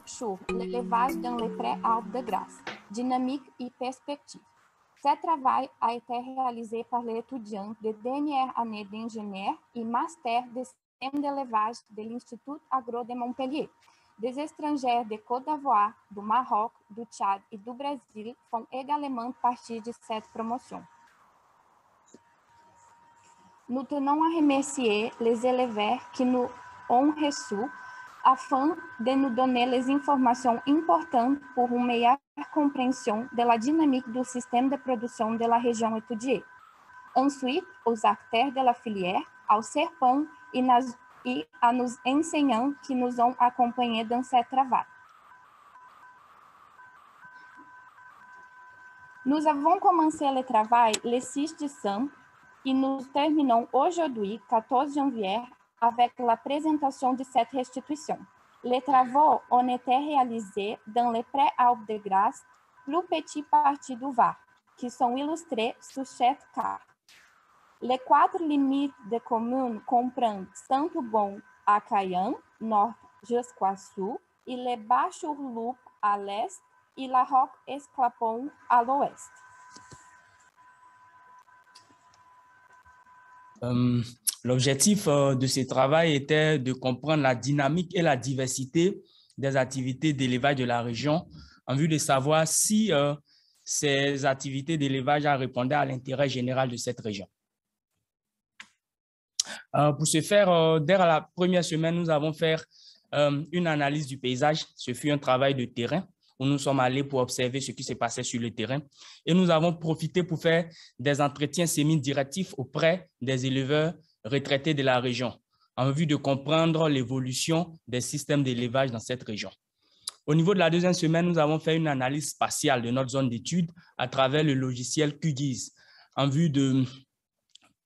sur l'élevage dans les pré-Alpes de Grasse, dynamique et perspective. Ce travail a été réalisé par les étudiants de dernière année d'ingénieur et master de système d'élevage de l'Institut Agro de Montpellier. Des étrangers de Côte d'Ivoire, du Maroc, du Tchad et du Brésil font également partie de cette promotion. Nous tenons à remercier les élèves qui nous ont reçus afin de nous donner les informations importantes pour une meilleure compréhension de la dynamique du système de production de la région étudiée. Ensuite, aux acteurs de la filière, aux serpents et à nos enseignants qui nous ont accompagnés dans ce travail. Nous avons commencé le travail le 6 décembre et nous terminons aujourd'hui, 14 janvier, avec la présentation de cette restitution. Les travaux ont été réalisés dans les pré-Alpes de Grasse, plus petite partie du Var, qui sont illustrés sur cette carte. Les 4 limites de communes comprennent Saint-Oubon à Cayenne, nord jusqu'à sud, et les Bas-sur-Loup à l'est et la Roque-Esclapon à l'ouest. L'objectif de ce travail était de comprendre la dynamique et la diversité des activités d'élevage de la région en vue de savoir si ces activités d'élevage répondaient à l'intérêt général de cette région. Pour ce faire, dès la première semaine, nous avons fait une analyse du paysage. Ce fut un travail de terrain où nous sommes allés pour observer ce qui se passait sur le terrain. Et nous avons profité pour faire des entretiens semi-directifs auprès des éleveurs retraités de la région, en vue de comprendre l'évolution des systèmes d'élevage dans cette région. Au niveau de la deuxième semaine, nous avons fait une analyse spatiale de notre zone d'étude à travers le logiciel QGIS, en vue de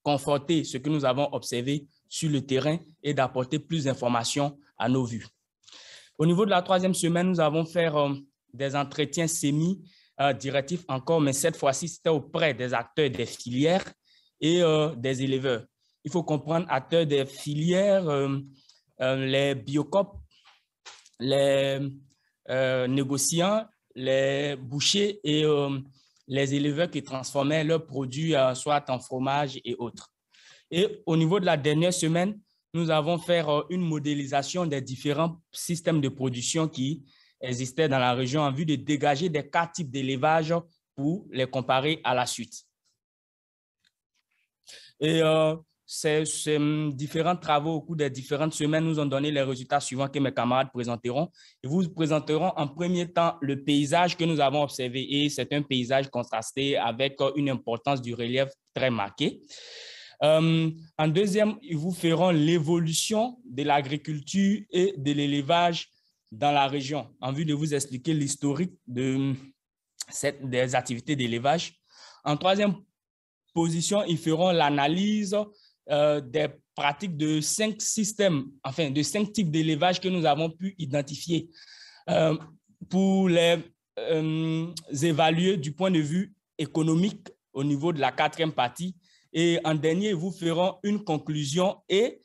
conforter ce que nous avons observé sur le terrain et d'apporter plus d'informations à nos vues. Au niveau de la troisième semaine, nous avons fait des entretiens semi-directifs encore, mais cette fois-ci, c'était auprès des acteurs des filières et des éleveurs. Il faut comprendre, acteurs des filières, les biocops, les négociants, les bouchers et les éleveurs qui transformaient leurs produits soit en fromage et autres. Et au niveau de la dernière semaine, nous avons fait une modélisation des différents systèmes de production qui existaient dans la région en vue de dégager des 4 types d'élevage pour les comparer à la suite. Et ces différents travaux au cours des différentes semaines nous ont donné les résultats suivants que mes camarades présenteront. Ils vous présenteront en premier temps le paysage que nous avons observé et c'est un paysage contrasté avec une importance du relief très marquée. En deuxième, ils vous feront l'évolution de l'agriculture et de l'élevage dans la région, en vue de vous expliquer l'historique des activités d'élevage. En troisième position, ils feront l'analyse des pratiques de 5 systèmes, enfin de 5 types d'élevage que nous avons pu identifier pour les évaluer du point de vue économique au niveau de la 4e partie. Et en dernier, ils vous feront une conclusion et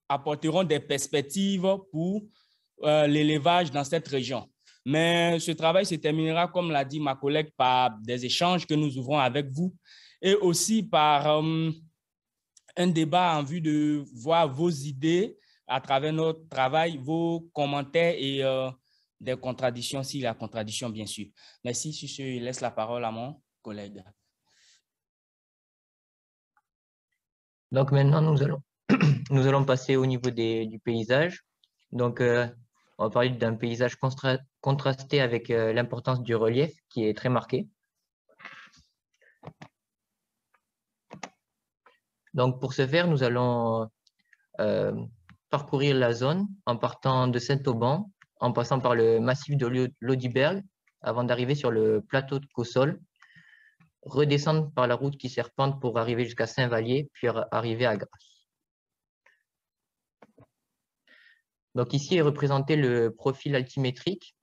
apporteront des perspectives pour l'élevage dans cette région. Mais ce travail se terminera, comme l'a dit ma collègue, par des échanges que nous ouvrons avec vous et aussi par un débat en vue de voir vos idées à travers notre travail, vos commentaires et des contradictions, s'il y a contradiction, bien sûr. Merci. Je laisse la parole à mon collègue. Donc maintenant, nous allons passer au niveau du paysage. Donc, on va parler d'un paysage contrasté avec l'importance du relief qui est très marqué. Donc, pour ce faire, nous allons parcourir la zone en partant de Saint-Auban, en passant par le massif de l'Audiberg, avant d'arriver sur le plateau de Cossol, redescendre par la route qui serpente pour arriver jusqu'à Saint-Vallier, puis arriver à Grasse. Donc ici est représenté le profil altimétrique.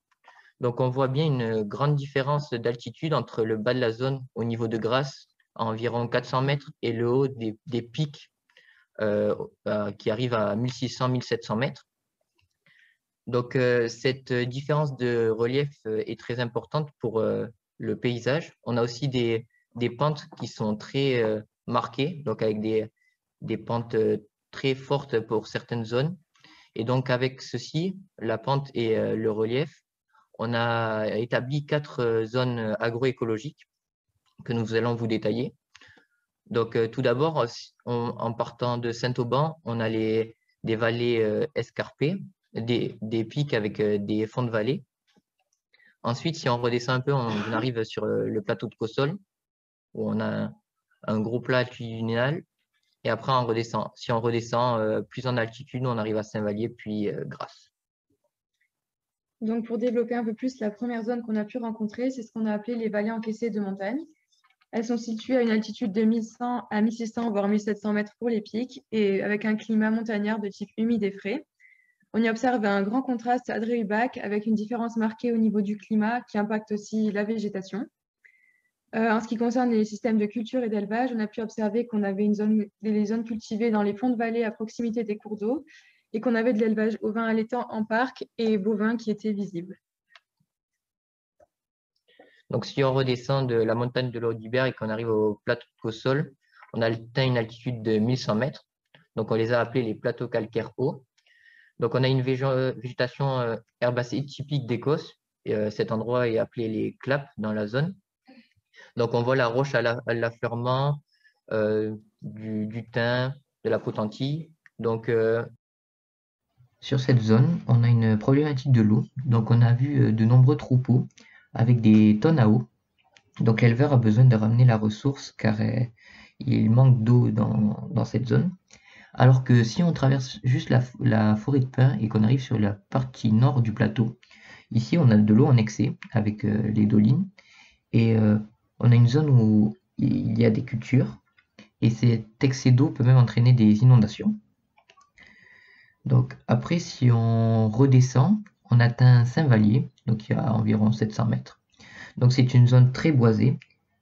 Donc on voit bien une grande différence d'altitude entre le bas de la zone au niveau de Grasse, à environ 400 mètres, et le haut des pics qui arrivent à 1600-1700 mètres. Donc, cette différence de relief est très importante pour le paysage. On a aussi des pentes qui sont très marquées, donc avec des pentes très fortes pour certaines zones. Et donc, avec ceci, la pente et le relief, on a établi 4 zones agroécologiques que nous allons vous détailler. Donc, tout d'abord, en partant de Saint-Auban, on a des vallées escarpées, des pics avec des fonds de vallée. Ensuite, si on redescend un peu, on arrive sur le plateau de Cossol, où on a un gros plat altitudinal. Et après, on redescend. Si on redescend plus en altitude, on arrive à Saint-Vallier, puis Grasse. Donc, pour développer un peu plus la première zone qu'on a pu rencontrer, c'est ce qu'on a appelé les vallées encaissées de montagne. Elles sont situées à une altitude de 1100 à 1600, voire 1700 mètres pour les pics, et avec un climat montagnard de type humide et frais. On y observe un grand contraste adréubac avec une différence marquée au niveau du climat qui impacte aussi la végétation. En ce qui concerne les systèmes de culture et d'élevage, on a pu observer qu'on avait des zones cultivées dans les fonds de vallée à proximité des cours d'eau et qu'on avait de l'élevage ovin allaitant en parc et bovin qui étaient visibles. Donc, si on redescend de la montagne de l'Audibert et qu'on arrive au plateau de Cossol, on a atteint une altitude de 1100 mètres. Donc, on les a appelés les plateaux calcaires hauts. Donc, on a une végétation herbacée typique d'Écosse. Cet endroit est appelé les claps dans la zone. Donc, on voit la roche à l'affleurement, du thym, de la potentille. Donc, sur cette zone, on a une problématique de l'eau. Donc, on a vu de nombreux troupeaux avec des tonnes à eau. Donc, l'éleveur a besoin de ramener la ressource car il manque d'eau dans cette zone. Alors que si on traverse juste la forêt de pins et qu'on arrive sur la partie nord du plateau, ici, on a de l'eau en excès avec les dolines. Et on a une zone où il y a des cultures et cet excès d'eau peut même entraîner des inondations. Donc après, si on redescend, on atteint Saint-Vallier, donc il y a environ 700 mètres. Donc c'est une zone très boisée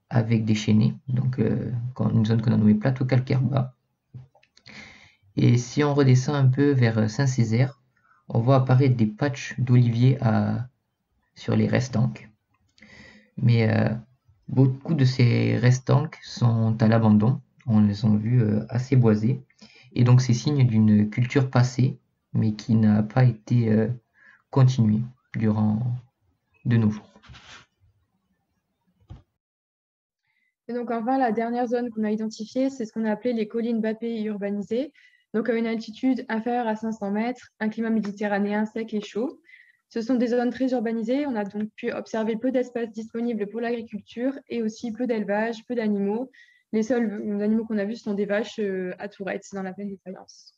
avec des chênaies, donc une zone qu'on a nommée plateau calcaire bas. Et si on redescend un peu vers Saint-Césaire, on voit apparaître des patchs d'oliviers sur les restanques. Mais beaucoup de ces restanques sont à l'abandon, on les a vus assez boisés. Et donc c'est signe d'une culture passée, mais qui n'a pas été continuée durant de nos jours. Et donc enfin, la dernière zone qu'on a identifiée, c'est ce qu'on a appelé les collines bas-pays urbanisées. Donc à une altitude inférieure à 500 mètres, un climat méditerranéen sec et chaud. Ce sont des zones très urbanisées. On a donc pu observer peu d'espaces disponibles pour l'agriculture et aussi peu d'élevage, peu d'animaux. Les seuls animaux qu'on a vus sont des vaches à tourettes dans la plaine de Fayence.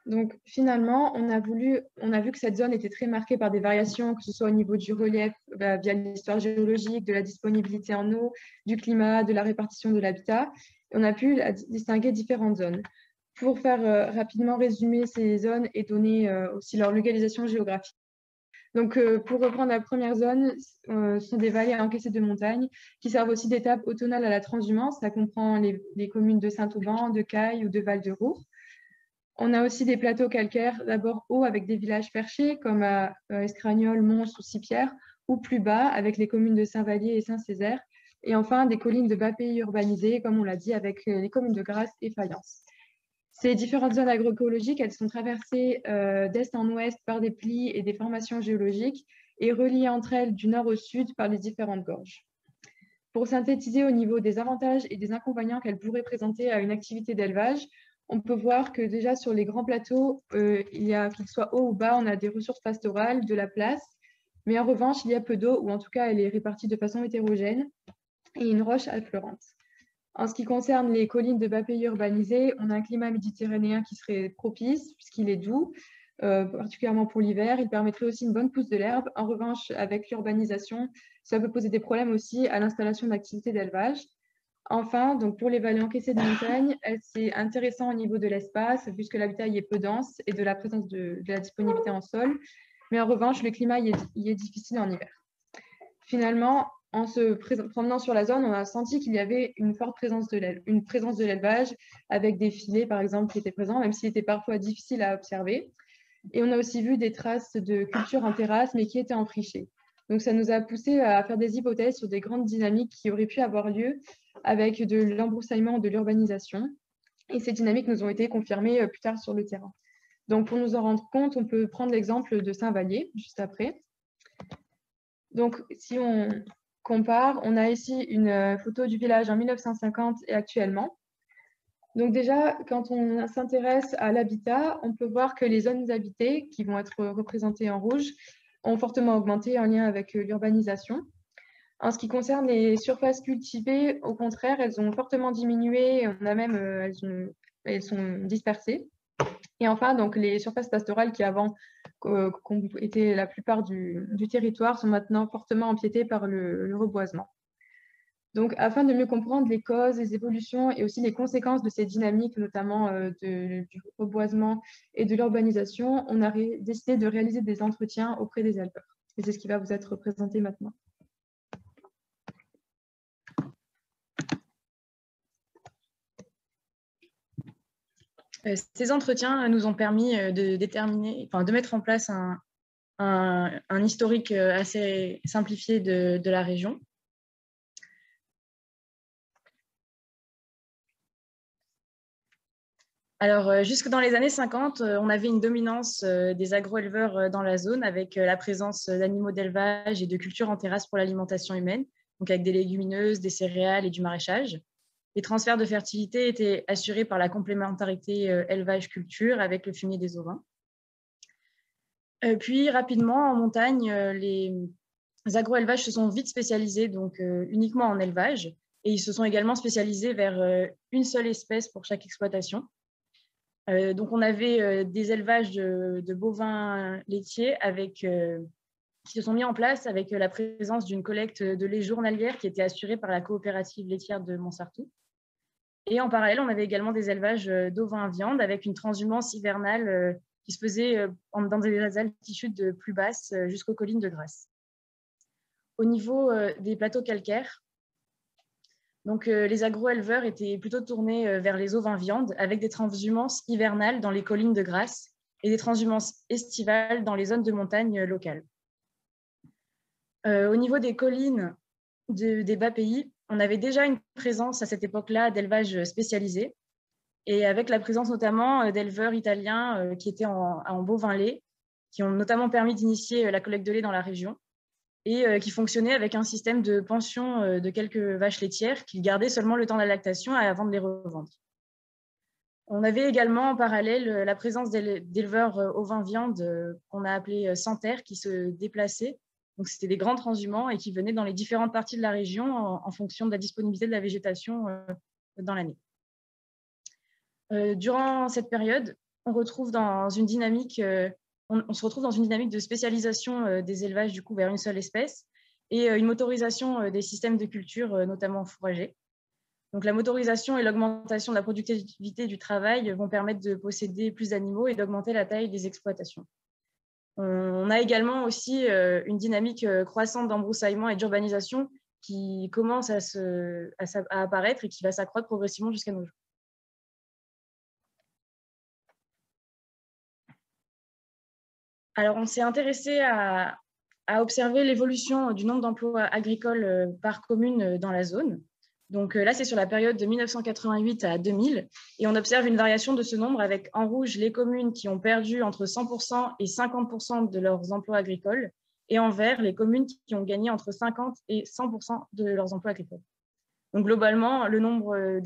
Donc finalement, on a vu que cette zone était très marquée par des variations, que ce soit au niveau du relief, via l'histoire géologique, de la disponibilité en eau, du climat, de la répartition de l'habitat. On a pu distinguer différentes zones. Pour faire rapidement résumer ces zones et donner aussi leur localisation géographique. Donc, pour reprendre la première zone, ce sont des vallées encaissées de montagne qui servent aussi d'étape automnale à la transhumance. Ça comprend les communes de Saint-Auban, de Caille ou de Val-de-Roure. On a aussi des plateaux calcaires, d'abord hauts avec des villages perchés comme à Escragnol, Mons ou Sipierre, ou plus bas avec les communes de Saint-Vallier et Saint-Césaire. Et enfin, des collines de bas pays urbanisées, comme on l'a dit, avec les communes de Grasse et Fayence. Ces différentes zones agroécologiques, elles sont traversées d'est en ouest par des plis et des formations géologiques et reliées entre elles du nord au sud par les différentes gorges. Pour synthétiser au niveau des avantages et des inconvénients qu'elles pourraient présenter à une activité d'élevage, on peut voir que déjà sur les grands plateaux, qu'ils soient hauts ou bas, on a des ressources pastorales, de la place, mais en revanche, il y a peu d'eau, ou en tout cas, elle est répartie de façon hétérogène, et une roche affleurante. En ce qui concerne les collines de bas pays urbanisées, on a un climat méditerranéen qui serait propice, puisqu'il est doux, particulièrement pour l'hiver. Il permettrait aussi une bonne pousse de l'herbe. En revanche, avec l'urbanisation, ça peut poser des problèmes aussi à l'installation d'activités d'élevage. Enfin, donc pour les vallées encaissées de montagne, c'est intéressant au niveau de l'espace, puisque l'habitat y est peu dense et de la présence de la disponibilité en sol. Mais en revanche, le climat y est difficile en hiver. Finalement, en se promenant sur la zone, on a senti qu'il y avait une forte présence de l'élevage, avec des filets, par exemple, qui étaient présents, même s'il était parfois difficile à observer. Et on a aussi vu des traces de culture en terrasse, mais qui étaient enfrichées. Donc, ça nous a poussé à faire des hypothèses sur des grandes dynamiques qui auraient pu avoir lieu avec de l'embroussaillement, de l'urbanisation. Et ces dynamiques nous ont été confirmées plus tard sur le terrain. Donc, pour nous en rendre compte, on peut prendre l'exemple de Saint-Vallier, juste après. Donc, si on compare, on a ici une photo du village en 1950 et actuellement. Donc déjà, quand on s'intéresse à l'habitat, on peut voir que les zones habitées, qui vont être représentées en rouge, ont fortement augmenté en lien avec l'urbanisation. En ce qui concerne les surfaces cultivées, au contraire, elles ont fortement diminué, on a même, elles sont dispersées. Et enfin, donc, les surfaces pastorales qui avant étaient la plupart du territoire sont maintenant fortement empiétées par le reboisement. Donc, afin de mieux comprendre les causes, les évolutions et aussi les conséquences de ces dynamiques, notamment du reboisement et de l'urbanisation, on a décidé de réaliser des entretiens auprès des éleveurs. Et c'est ce qui va vous être présenté maintenant. Ces entretiens nous ont permis de mettre en place un historique assez simplifié de la région. Alors, jusque dans les années 50, on avait une dominance des agro-éleveurs dans la zone avec la présence d'animaux d'élevage et de cultures en terrasse pour l'alimentation humaine, donc avec des légumineuses, des céréales et du maraîchage. Les transferts de fertilité étaient assurés par la complémentarité élevage-culture avec le fumier des ovins. Puis, rapidement, en montagne, les agro-élevages se sont vite spécialisés, donc uniquement en élevage, et ils se sont également spécialisés vers une seule espèce pour chaque exploitation. Donc, on avait des élevages de bovins laitiers qui se sont mis en place avec la présence d'une collecte de lait journalière qui était assurée par la coopérative laitière de Montsartou. Et en parallèle, on avait également des élevages d'ovins à viande avec une transhumance hivernale qui se faisait dans des altitudes plus basses jusqu'aux collines de Grasse. Au niveau des plateaux calcaires, donc, les agro-éleveurs étaient plutôt tournés vers les ovins viande avec des transhumances hivernales dans les collines de Grasse et des transhumances estivales dans les zones de montagne locales. Au niveau des collines des bas pays, on avait déjà une présence à cette époque-là d'élevage spécialisé et avec la présence notamment d'éleveurs italiens qui étaient en bovin lait, qui ont notamment permis d'initier la collecte de lait dans la région et qui fonctionnaient avec un système de pension de quelques vaches laitières qu'ils gardaient seulement le temps de la lactation avant de les revendre. On avait également en parallèle la présence d'éleveurs ovins viande qu'on a appelés centères qui se déplaçaient. Donc, c'était des grands transhumants et qui venaient dans les différentes parties de la région en fonction de la disponibilité de la végétation dans l'année. Durant cette période, on se retrouve dans une dynamique de spécialisation des élevages du coup, vers une seule espèce et une motorisation des systèmes de culture, notamment fourragers. Donc, la motorisation et l'augmentation de la productivité du travail vont permettre de posséder plus d'animaux et d'augmenter la taille des exploitations. On a également aussi une dynamique croissante d'embroussaillement et d'urbanisation qui commence à apparaître et qui va s'accroître progressivement jusqu'à nos jours. Alors, on s'est intéressé à observer l'évolution du nombre d'emplois agricoles par commune dans la zone. Donc là, c'est sur la période de 1988 à 2000 et on observe une variation de ce nombre avec en rouge les communes qui ont perdu entre 100% et 50% de leurs emplois agricoles et en vert les communes qui ont gagné entre 50 et 100% de leurs emplois agricoles. Donc globalement, le nombre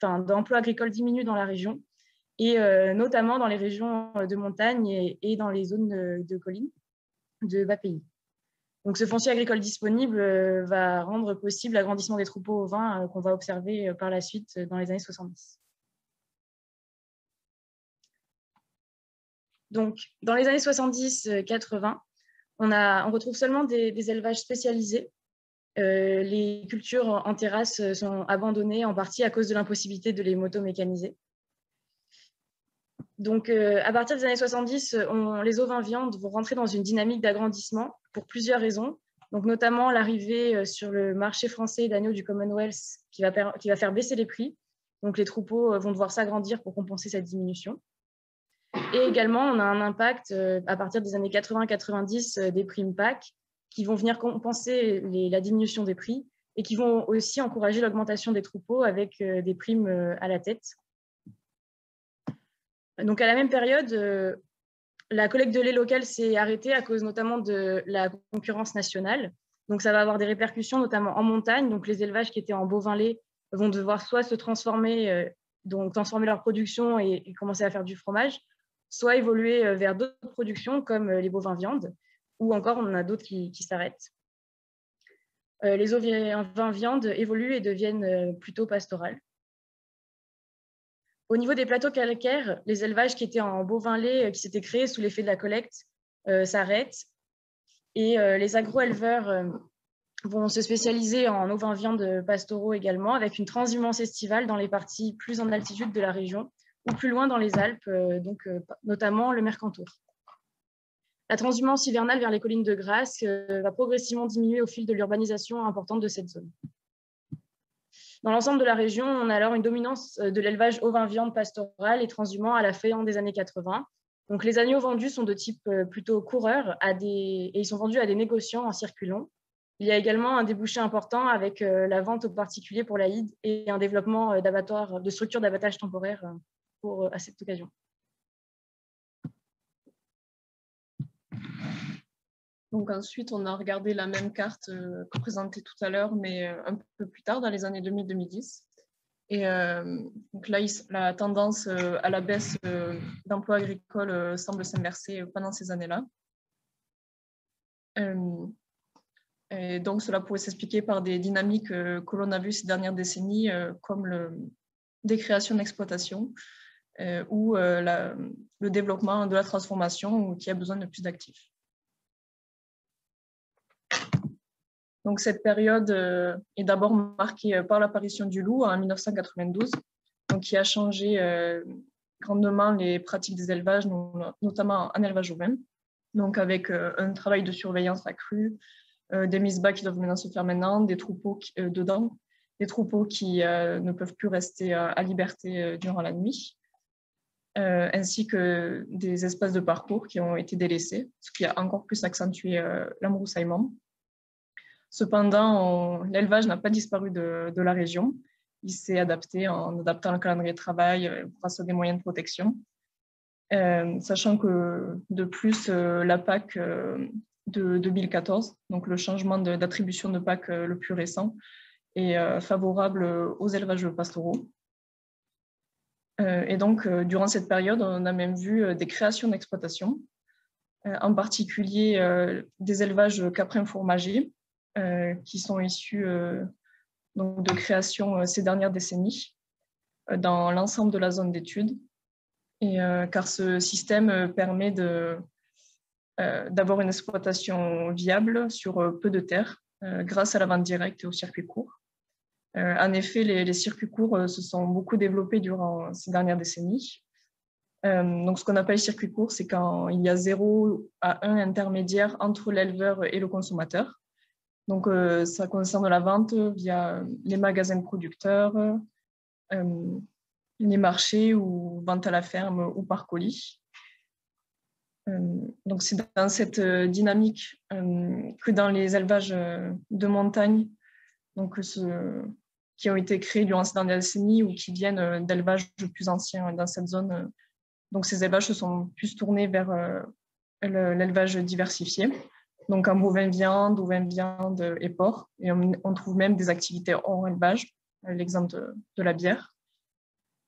d'emplois agricoles diminue dans la région et notamment dans les régions de montagne et dans les zones de collines de bas pays. Donc, ce foncier agricole disponible va rendre possible l'agrandissement des troupeaux ovins qu'on va observer par la suite dans les années 70. Donc, dans les années 70-80, on retrouve seulement des élevages spécialisés. Les cultures en terrasse sont abandonnées en partie à cause de l'impossibilité de les motomécaniser. Donc, à partir des années 70, les ovins viande vont rentrer dans une dynamique d'agrandissement pour plusieurs raisons, donc notamment l'arrivée sur le marché français d'agneaux du Commonwealth qui va faire baisser les prix. Donc, les troupeaux vont devoir s'agrandir pour compenser cette diminution. Et également, on a un impact à partir des années 80-90 des primes PAC qui vont venir compenser la diminution des prix et qui vont aussi encourager l'augmentation des troupeaux avec des primes à la tête. Donc, à la même période, la collecte de lait local s'est arrêtée à cause notamment de la concurrence nationale. Donc, ça va avoir des répercussions, notamment en montagne. Donc, les élevages qui étaient en bovin-lait vont devoir soit se transformer, donc transformer leur production et commencer à faire du fromage, soit évoluer vers d'autres productions comme les bovins viande, ou encore on en a d'autres qui s'arrêtent. Les ovins viande évoluent et deviennent plutôt pastorales. Au niveau des plateaux calcaires, les élevages qui étaient en bovin-lait, qui s'étaient créés sous l'effet de la collecte, s'arrêtent. Et les agro-éleveurs vont se spécialiser en ovins viande pastoraux également, avec une transhumance estivale dans les parties plus en altitude de la région, ou plus loin dans les Alpes, notamment le Mercantour. La transhumance hivernale vers les collines de Grasse va progressivement diminuer au fil de l'urbanisation importante de cette zone. Dans l'ensemble de la région, on a alors une dominance de l'élevage ovin-viande pastoral et transhumant à la fin des années 80. Donc, les agneaux vendus sont de type plutôt coureur et ils sont vendus à des négociants en circulant. Il y a également un débouché important avec la vente aux particuliers pour l'Aïd et un développement d'abattoirs, de structures d'abattage temporaires à cette occasion. Donc ensuite, on a regardé la même carte que présentée tout à l'heure, mais un peu plus tard, dans les années 2000-2010. Et donc là, la tendance à la baisse d'emplois agricoles semble s'inverser pendant ces années-là. Et donc, cela pourrait s'expliquer par des dynamiques que l'on a vues ces dernières décennies, comme des créations d'exploitation ou le développement de la transformation qui a besoin de plus d'actifs. Donc, cette période est d'abord marquée par l'apparition du loup en 1992, donc, qui a changé grandement les pratiques des élevages, notamment en élevage ovin, donc avec un travail de surveillance accru, des mises bas qui doivent maintenant se faire maintenant, des troupeaux des troupeaux qui ne peuvent plus rester à liberté durant la nuit, ainsi que des espaces de parcours qui ont été délaissés, ce qui a encore plus accentué l'embroussaillement. Cependant, l'élevage n'a pas disparu de la région. Il s'est adapté en adaptant le calendrier de travail grâce à des moyens de protection. Sachant que de plus, la PAC de 2014, donc le changement d'attribution de PAC le plus récent, est favorable aux élevages pastoraux. Et donc, durant cette période, on a même vu des créations d'exploitation, en particulier des élevages caprins fourmagers, qui sont issus donc de création ces dernières décennies dans l'ensemble de la zone d'études, car ce système permet d'avoir une exploitation viable sur peu de terre grâce à la vente directe et aux circuits courts. En effet, les circuits courts se sont beaucoup développés durant ces dernières décennies. Donc, ce qu'on appelle circuit court, c'est quand il y a 0 à 1 intermédiaire entre l'éleveur et le consommateur. Donc, ça concerne la vente via les magasins de producteurs, les marchés ou vente à la ferme ou par colis. Donc, c'est dans cette dynamique que dans les élevages de montagne, donc, qui ont été créés durant ces dernières décennies ou qui viennent d'élevages plus anciens dans cette zone. Donc, ces élevages se sont plus tournés vers l'élevage diversifié. Donc, en bovin-viande, ovin-viande et porc. Et on trouve même des activités hors élevage, l'exemple de la bière.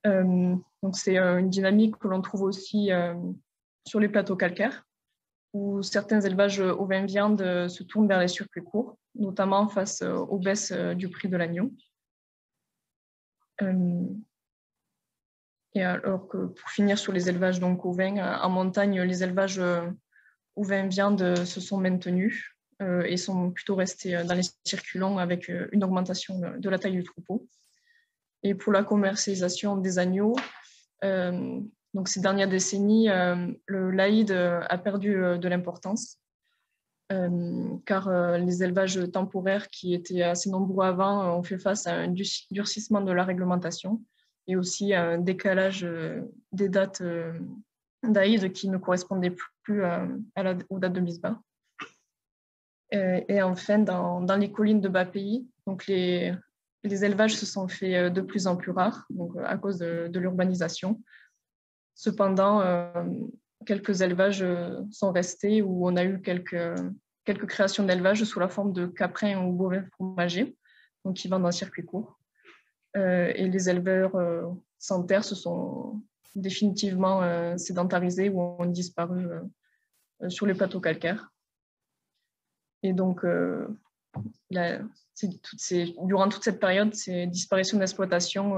Donc, c'est une dynamique que l'on trouve aussi sur les plateaux calcaires, où certains élevages ovin-viande se tournent vers les circuits courts, notamment face aux baisses du prix de l'agneau. Et alors que pour finir sur les élevages donc ovins, en montagne, les élevages ovins-viande se sont maintenus et sont plutôt restés dans les circulants avec une augmentation de la taille du troupeau. Et pour la commercialisation des agneaux, donc ces dernières décennies, l'Aïd a perdu de l'importance car les élevages temporaires qui étaient assez nombreux avant ont fait face à un durcissement de la réglementation et aussi à un décalage des dates d'Aïd qui ne correspondaient plus aux dates de mise bas. Et enfin, dans les collines de bas pays, donc les élevages se sont faits de plus en plus rares, donc à cause de l'urbanisation. Cependant, quelques élevages sont restés où on a eu quelques créations d'élevage sous la forme de caprins ou bovins fromagers, donc qui vendent en circuit court. Et les éleveurs sans terre se sont définitivement sédentarisés ou ont disparu sur les plateaux calcaires. Et donc, durant toute cette période, ces disparitions d'exploitation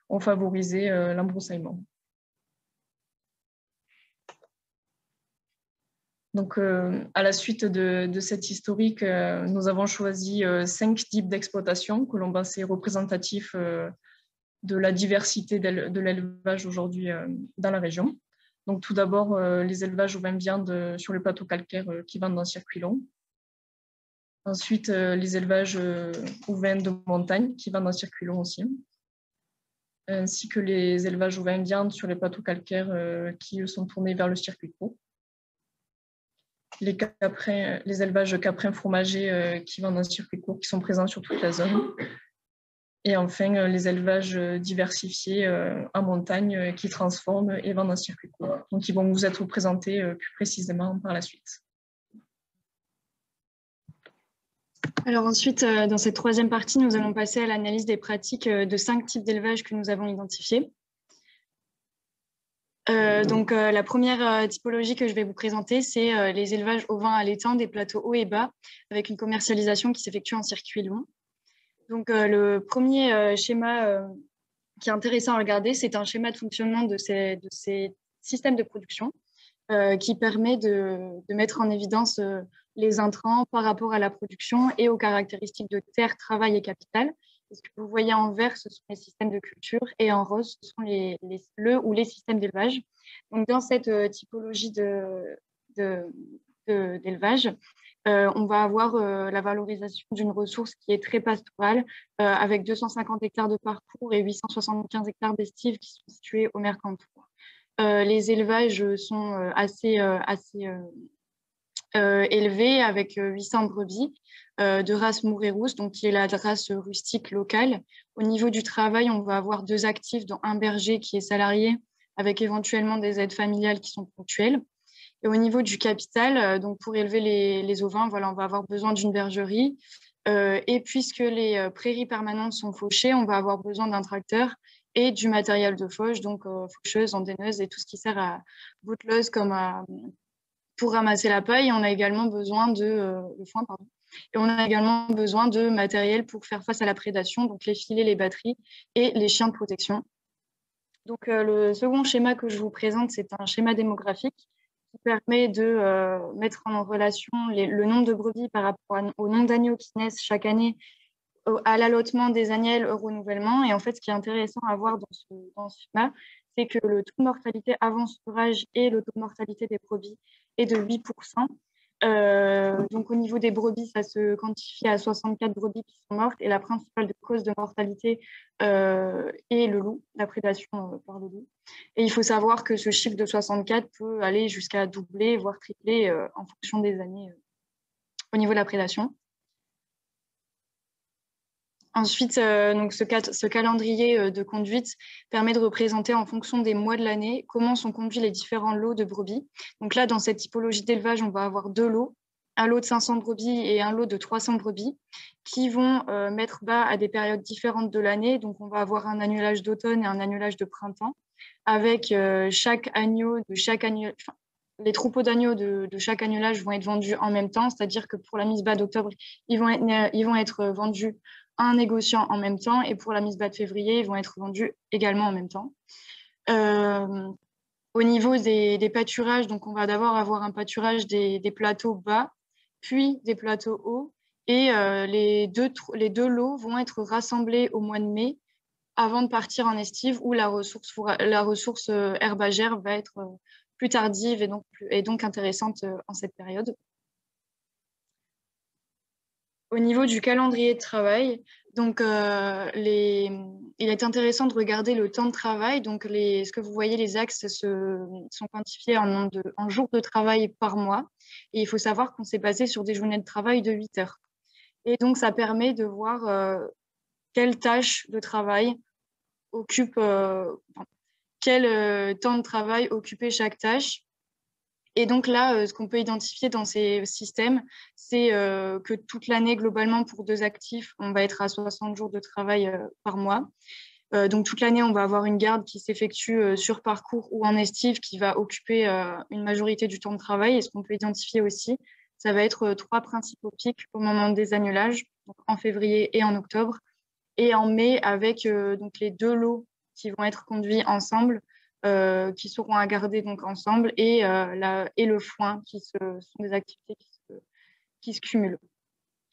ont favorisé l'embroussaillement. Donc, à la suite de cette historique, nous avons choisi 5 types d'exploitation que l'on pensait représentatifs de la diversité de l'élevage aujourd'hui dans la région. Donc, tout d'abord, les élevages aux vins viande sur les plateaux calcaires qui vendent en circuit long. Ensuite, les élevages aux vins de montagne qui vendent en circuit long aussi. Ainsi que les élevages aux vins viande sur les plateaux calcaires qui sont tournés vers le circuit court. Les élevages caprins fromagers qui vendent en circuit court, qui sont présents sur toute la zone. Et enfin, les élevages diversifiés en montagne qui transforment et vendent en circuit court. Donc, ils vont vous être présentés plus précisément par la suite. Alors ensuite, dans cette troisième partie, nous allons passer à l'analyse des pratiques de 5 types d'élevage que nous avons identifiés. La première typologie que je vais vous présenter, c'est les élevages ovins à l'étang des plateaux hauts et bas, avec une commercialisation qui s'effectue en circuit long. Donc, le premier schéma qui est intéressant à regarder, c'est un schéma de fonctionnement de ces systèmes de production qui permet de mettre en évidence les intrants par rapport à la production et aux caractéristiques de terre, travail et capital. Ce que vous voyez en vert, ce sont les systèmes de culture, et en rose, ce sont les systèmes d'élevage. Donc, dans cette typologie d'élevage, on va avoir la valorisation d'une ressource qui est très pastorale, avec 250 hectares de parcours et 875 hectares d'estives qui sont situés au Mercantour. Les élevages sont assez élevés, avec 800 brebis de race Mouré-Rousse, donc qui est la race rustique locale. Au niveau du travail, on va avoir 2 actifs, dont un berger qui est salarié, avec éventuellement des aides familiales qui sont ponctuelles. Et au niveau du capital, donc pour élever les ovins, voilà, on va avoir besoin d'une bergerie. Et puisque les prairies permanentes sont fauchées, on va avoir besoin d'un tracteur et du matériel de fauche, donc faucheuse, andaineuse et tout ce qui sert à bouteleuse pour ramasser la paille. On a également besoin le foin, pardon. Et on a également besoin de matériel pour faire face à la prédation, donc les filets, les batteries et les chiens de protection. Donc le second schéma que je vous présente, c'est un schéma démographique qui permet de mettre en relation le nombre de brebis par rapport au nombre d'agneaux qui naissent chaque année, à l'allottement des agnelles, au renouvellement. Et en fait, ce qui est intéressant à voir dans ce schéma, c'est que le taux de mortalité avant sevrage et le taux de mortalité des brebis est de 8%. Donc au niveau des brebis, ça se quantifie à 64 brebis qui sont mortes, et la principale cause de mortalité est le loup, la prédation par le loup. Et il faut savoir que ce chiffre de 64 peut aller jusqu'à doubler, voire tripler en fonction des années au niveau de la prédation. Ensuite, donc ce calendrier de conduite permet de représenter en fonction des mois de l'année comment sont conduits les différents lots de brebis. Donc là, dans cette typologie d'élevage, on va avoir 2 lots, un lot de 500 brebis et un lot de 300 brebis qui vont mettre bas à des périodes différentes de l'année. Donc on va avoir un annulage d'automne et un annulage de printemps, avec chaque agneau de chaque année. Les troupeaux d'agneaux de chaque annulage vont être vendus en même temps, c'est-à-dire que pour la mise bas d'octobre, ils vont être vendus à un négociant en même temps, et pour la mise bas de février, ils vont être vendus également en même temps. Au niveau des pâturages, donc on va d'abord avoir un pâturage des plateaux bas, puis des plateaux hauts, et les deux lots vont être rassemblés au mois de mai avant de partir en estive, où la ressource herbagère va être plus tardive et donc intéressante en cette période. Au niveau du calendrier de travail, Donc, il est intéressant de regarder le temps de travail. Donc, ce que vous voyez, les axes sont quantifiés en jours de travail par mois. Et il faut savoir qu'on s'est basé sur des journées de travail de 8 heures. Et donc, ça permet de voir quelle tâche de travail occupe, quel temps de travail occupait chaque tâche. Et donc là, ce qu'on peut identifier dans ces systèmes, c'est que toute l'année, globalement, pour 2 actifs, on va être à 60 jours de travail par mois. Donc toute l'année, on va avoir une garde qui s'effectue sur parcours ou en estive qui va occuper une majorité du temps de travail. Et ce qu'on peut identifier aussi, ça va être 3 principaux pics au moment des annulages, donc en février et en octobre, et en mai avec donc les 2 lots qui vont être conduits ensemble, qui seront à garder donc ensemble, et le foin, qui sont des activités qui se cumulent.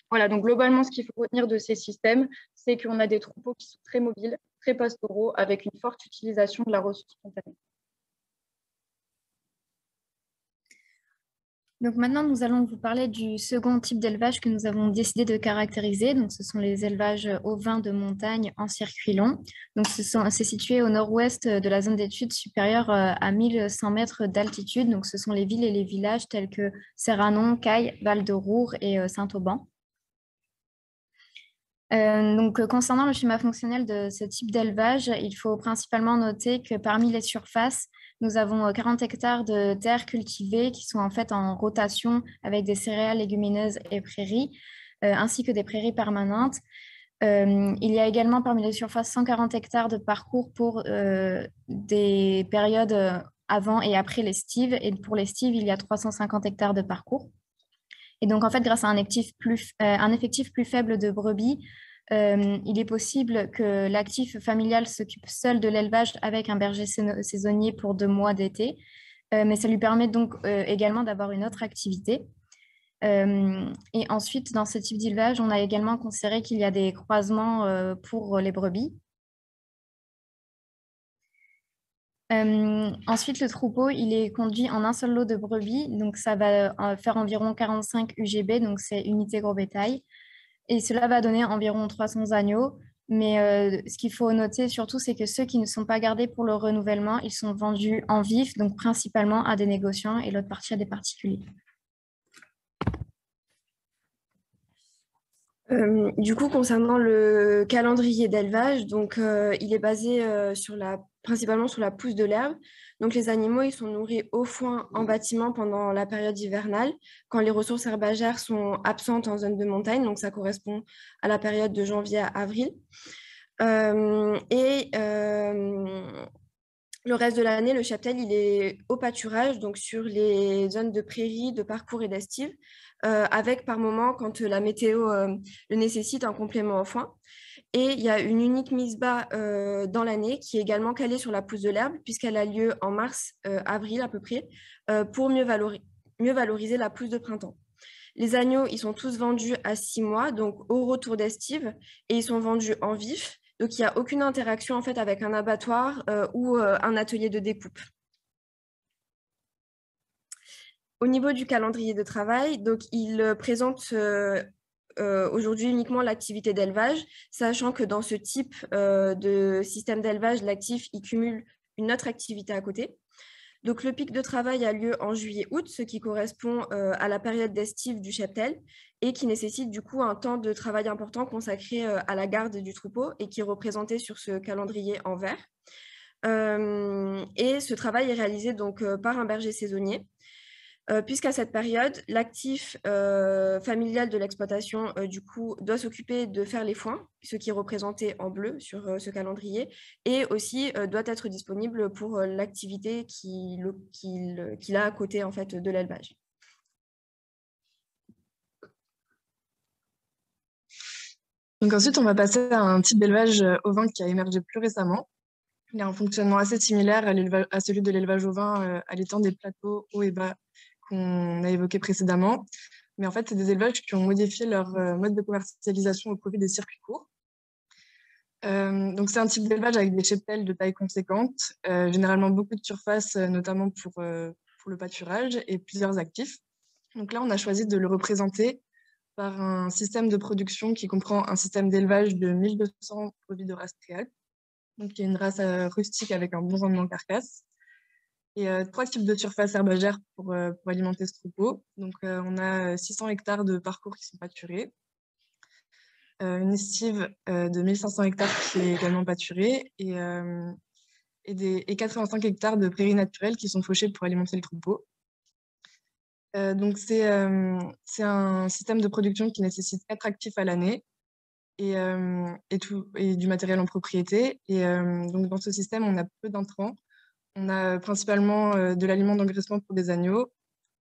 Voilà, donc globalement, ce qu'il faut retenir de ces systèmes, c'est qu'on a des troupeaux qui sont très mobiles, très pastoraux, avec une forte utilisation de la ressource spontanée. Donc maintenant, nous allons vous parler du second type d'élevage que nous avons décidé de caractériser. Donc, ce sont les élevages ovins de montagne en circuit long. Donc, c'est situé au nord-ouest de la zone d'études supérieure à 1100 mètres d'altitude. Donc, ce sont les villes et les villages tels que Serranon, Caille, Val-de-Roure et Saint-Auban. Concernant le schéma fonctionnel de ce type d'élevage, il faut principalement noter que parmi les surfaces, nous avons 40 hectares de terres cultivées qui sont en fait en rotation avec des céréales, légumineuses et prairies, ainsi que des prairies permanentes. Il y a également parmi les surfaces 140 hectares de parcours pour des périodes avant et après l'estive. Et pour l'estive, il y a 350 hectares de parcours. Et donc, en fait, grâce à un effectif plus faible de brebis, il est possible que l'actif familial s'occupe seul de l'élevage avec un berger saisonnier pour 2 mois d'été, mais ça lui permet donc également d'avoir une autre activité. Et ensuite, dans ce type d'élevage, on a également considéré qu'il y a des croisements pour les brebis. Ensuite, le troupeau, il est conduit en un seul lot de brebis, donc ça va faire environ 45 UGB, donc c'est unité gros bétail, et cela va donner environ 300 agneaux. Mais ce qu'il faut noter surtout, c'est que ceux qui ne sont pas gardés pour le renouvellement, ils sont vendus en vif, donc principalement à des négociants et l'autre partie à des particuliers. Du coup, concernant le calendrier d'élevage, donc il est basé principalement sur la pousse de l'herbe. Donc les animaux, ils sont nourris au foin en bâtiment pendant la période hivernale, quand les ressources herbagères sont absentes en zone de montagne. Donc ça correspond à la période de janvier à avril. Le reste de l'année, le cheptel, il est au pâturage, donc sur les zones de prairies, de parcours et d'estive, avec par moment, quand la météo le nécessite, un complément au foin. Et il y a une unique mise bas dans l'année qui est également calée sur la pousse de l'herbe, puisqu'elle a lieu en mars-avril à peu près, pour mieux valoriser la pousse de printemps. Les agneaux, ils sont tous vendus à 6 mois, donc au retour d'estive, et ils sont vendus en vif. Donc, il n'y a aucune interaction en fait, avec un abattoir ou un atelier de découpe. Au niveau du calendrier de travail, donc, il présente aujourd'hui uniquement l'activité d'élevage, sachant que dans ce type de système d'élevage, l'actif il cumule une autre activité à côté. Donc, le pic de travail a lieu en juillet-août, ce qui correspond à la période d'estive du cheptel et qui nécessite du coup un temps de travail important consacré à la garde du troupeau et qui est représenté sur ce calendrier en vert. Et ce travail est réalisé donc par un berger saisonnier, puisqu'à cette période, l'actif familial de l'exploitation du coup doit s'occuper de faire les foins, ce qui est représenté en bleu sur ce calendrier, et aussi doit être disponible pour l'activité qu'il a à côté en fait, de l'élevage. Donc ensuite, on va passer à un type d'élevage ovin qui a émergé plus récemment. Il a un fonctionnement assez similaire à celui de l'élevage ovin à l'étang des plateaux hauts et bas qu'on a évoqué précédemment. Mais en fait, c'est des élevages qui ont modifié leur mode de commercialisation au profit des circuits courts. Donc, c'est un type d'élevage avec des cheptels de taille conséquente, généralement beaucoup de surface, notamment pour le pâturage, et plusieurs actifs. Donc là, on a choisi de le représenter par un système de production qui comprend un système d'élevage de 1200 brebis de race Préalpes, donc qui est une race rustique avec un bon rendement carcasse, et 3 types de surfaces herbagères pour alimenter ce troupeau. Donc, on a 600 hectares de parcours qui sont pâturés, une estive de 1500 hectares qui est également pâturée, et 85 hectares de prairies naturelles qui sont fauchées pour alimenter le troupeau. Donc, c'est un système de production qui nécessite 4 actifs à l'année et du matériel en propriété. Et donc, dans ce système, on a peu d'intrants. On a principalement de l'aliment d'engraissement pour des agneaux,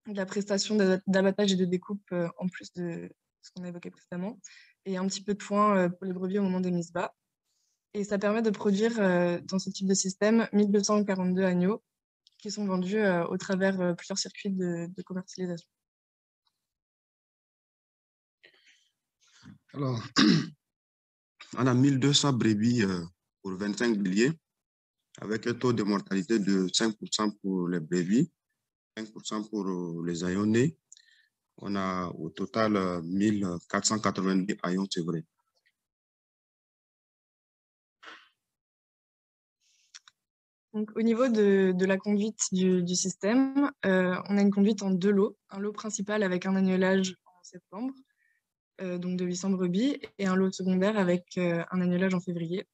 de la prestation d'abattage et de découpe en plus de ce qu'on a évoqué précédemment, et un petit peu de foin pour les brebis au moment des mises bas. Et ça permet de produire dans ce type de système 1242 agneaux qui sont vendus au travers plusieurs circuits de commercialisation. Alors, on a 1200 brebis pour 25 béliers, avec un taux de mortalité de 5% pour les brebis, 5% pour les agneaux nés. On a au total 1490 agneaux sevrés. Donc, au niveau de la conduite du système, on a une conduite en 2 lots. Un lot principal avec un agnelage en septembre, donc de 800 brebis, et un lot secondaire avec un agnelage en février.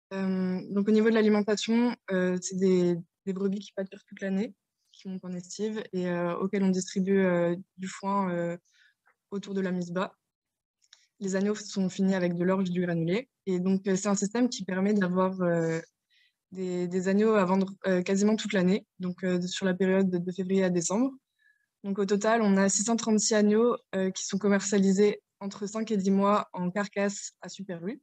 Donc, au niveau de l'alimentation, c'est des brebis qui pâturent toute l'année, qui montent en estive, et auxquels on distribue du foin autour de la mise bas. Les agneaux sont finis avec de l'orge et du granulé. Et donc, c'est un système qui permet d'avoir des agneaux à vendre quasiment toute l'année, donc sur la période de février à décembre. Donc, au total, on a 636 agneaux qui sont commercialisés entre 5 et 10 mois en carcasse à Super U.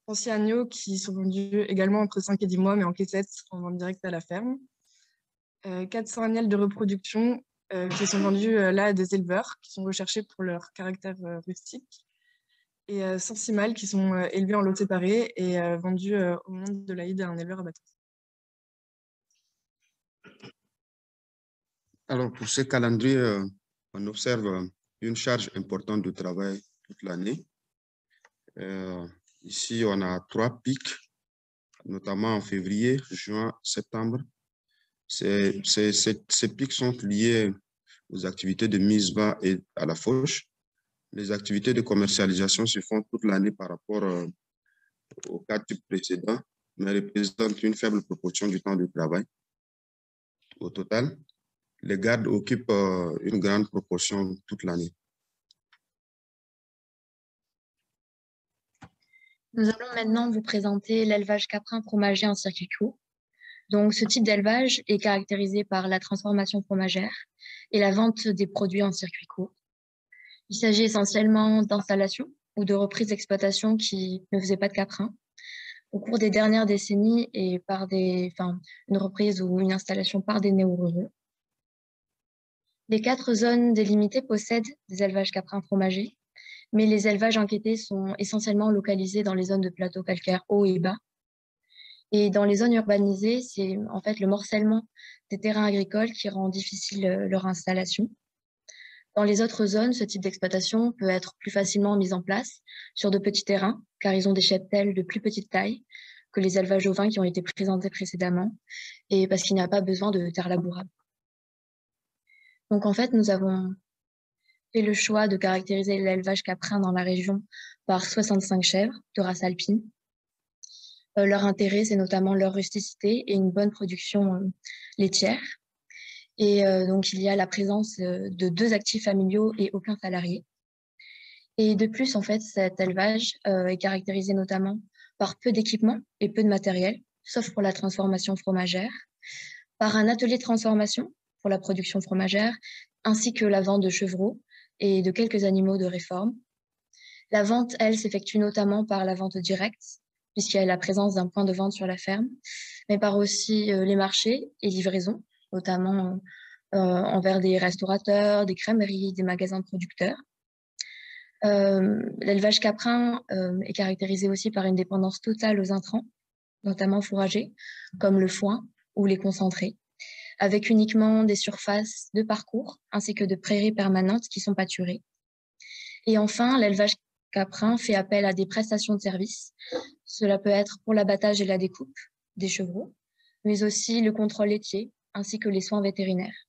36 agneaux qui sont vendus également entre 5 et 10 mois, mais en caissette, en vente directe à la ferme. 400 agnelles de reproduction qui sont vendus là à des éleveurs qui sont recherchés pour leur caractère rustique. Et 106 mâles qui sont élevés en lots séparés et vendus au moment de l'Aïd à un éleveur abattoir. Alors, pour ce calendrier, on observe une charge importante de travail toute l'année. Ici, on a 3 pics, notamment en février, juin, septembre. Ces pics sont liés aux activités de mise bas et à la fauche. Les activités de commercialisation se font toute l'année par rapport aux 4 types précédents, mais représentent une faible proportion du temps de travail. Au total, les gardes occupent une grande proportion toute l'année. Nous allons maintenant vous présenter l'élevage caprin fromager en circuit court. Donc, ce type d'élevage est caractérisé par la transformation fromagère et la vente des produits en circuit court. Il s'agit essentiellement d'installations ou de reprises d'exploitation qui ne faisaient pas de caprin au cours des dernières décennies et par une reprise ou une installation par des néo-ruraux. Les 4 zones délimitées possèdent des élevages caprins fromagers, mais les élevages enquêtés sont essentiellement localisés dans les zones de plateaux calcaires hauts et bas. Et dans les zones urbanisées, c'est en fait le morcellement des terrains agricoles qui rend difficile leur installation. Dans les autres zones, ce type d'exploitation peut être plus facilement mis en place sur de petits terrains, car ils ont des cheptels de plus petite taille que les élevages ovins qui ont été présentés précédemment, et parce qu'il n'y a pas besoin de terre labourable. Donc en fait, nous avons fait le choix de caractériser l'élevage caprin dans la région par 65 chèvres de race alpine. Leur intérêt, c'est notamment leur rusticité et une bonne production laitière. Et donc, il y a la présence de 2 actifs familiaux et aucun salarié. Et de plus, en fait, cet élevage est caractérisé notamment par peu d'équipement et peu de matériel, sauf pour la transformation fromagère, par un atelier de transformation pour la production fromagère, ainsi que la vente de chevreaux et de quelques animaux de réforme. La vente, elle, s'effectue notamment par la vente directe, puisqu'il y a la présence d'un point de vente sur la ferme, mais par aussi les marchés et livraisons, notamment envers des restaurateurs, des crèmeries, des magasins de producteurs. L'élevage caprin est caractérisé aussi par une dépendance totale aux intrants, notamment fourragers, comme le foin ou les concentrés, avec uniquement des surfaces de parcours ainsi que de prairies permanentes qui sont pâturées. Et enfin, l'élevage caprin fait appel à des prestations de services. Cela peut être pour l'abattage et la découpe des chevreaux, mais aussi le contrôle laitier ainsi que les soins vétérinaires.